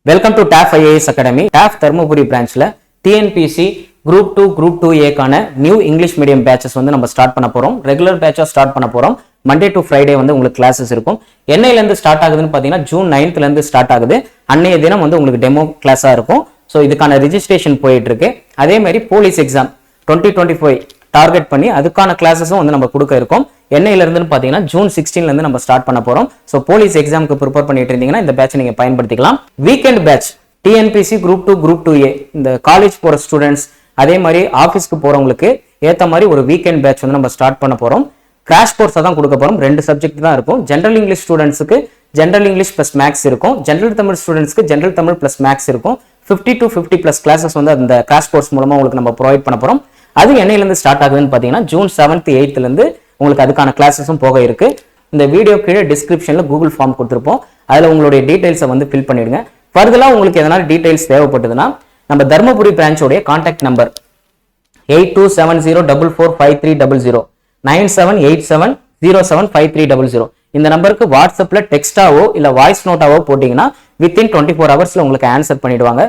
Welcome to TAF IAS academy. TAF Dharmapuri பிரான்ச்ல TNPC group 2 group 2A கான new English medium patches வந்து நம்ம start பண்ண போறோம். ரெகுலர் பேட்சா ஸ்டார்ட் பண்ண போறோம். மண்டே டு ஃப்ரைடே வந்து உங்களுக்கு கிளாஸஸ் இருக்கும். என்னையில இருந்து ஸ்டார்ட் ஆகுதுன்னு பாத்தீங்கன்னா ஜூன் 9th ல இருந்து ஸ்டார்ட் ஆகுது. அன்னைய தினம் வந்து உங்களுக்கு டெமோ கிளாஸா இருக்கும். ஸோ இதுக்கான ரிஜிஸ்ட்ரேஷன் போயிட்டு இருக்கு. அதே மாதிரி போலீஸ் எக்ஸாம் 2025 டார்கெட் பண்ணி அதுக்கான கிளாஸஸும் வந்து நம்ம கொடுக்க இருக்கோம். என்னையில இருந்து பாத்தீங்கன்னா ஜூன் 16ல இருந்து நம்ம ஸ்டார்ட் பண்ண போறோம். ஸோ போலீஸ் எக்ஸாமுக்கு ப்ரிப்பேர் பண்ணிட்டு இருந்தீங்கன்னா இந்த பேட்ச் நீங்க பயன்படுத்திக்கலாம். Weekend batch TNPC group 2 group 2A இந்த காலேஜ் போற ஸ்டூடெண்ட்ஸ் அதே மாதிரி ஆஃபீஸ்க்கு போறவங்களுக்கு ஏத்த மாதிரி ஒரு வீக்கெண்ட் பேட்ச் வந்து நம்ம ஸ்டார்ட் பண்ண போறோம். கிராஷ் கோர்ஸா தான் கொடுக்க போறோம். 2 சப்ஜெக்ட் தான் இருக்கும். ஜெனரல் இங்கிலீஷ் ஸ்டூடெண்ட்ஸ்க்கு ஜெனரல் இங்கிலீஷ் பிளஸ் மேக்ஸ் இருக்கும். ஜெனரல் தமிழ் ஸ்டூடெண்ட்ஸ்க்கு ஜெனரல் தமிழ் பிளஸ் மேக்ஸ் இருக்கும். 50 to 50+ கிளாஸஸ் வந்து அந்த கிராஷ் கோர்ஸ் மூலமா உங்களுக்கு நம்ம ப்ரொவைட் பண்ண போறோம். அது என்னையில இருந்து ஸ்டார்ட் ஆகுதுன்னு பாத்தீங்கன்னா ஜூன் 7th 8th ல இருந்து உங்களுக்கு அதுக்கான கிளாஸஸும் போக இருக்கு. இந்த வீடியோ கீழே டிஸ்கிரிப்ஷன்ல கூகுள் ஃபார்ம் கொடுத்துருப்போம். அதுல உங்களுடைய டீடைல்ஸை வந்து ஃபில் பண்ணிடுங்க. ஃபர்தரா உங்களுக்கு எதனா டீடைல்ஸ் தேவைப்பட்டதுன்னா நம்ம தர்மபுரி பிரான்ச்சோடைய கான்டாக்ட் நம்பர் 8270445300 9787075300 இந்த நம்பருக்கு வாட்ஸ்அப்ல டெக்ஸ்டாவோ இல்ல வாய்ஸ் நோட்டாவோ போட்டீங்கன்னா வித்தின் 24 ஹவர்ஸ்ல உங்களுக்கு ஆன்சர் பண்ணிடுவாங்க.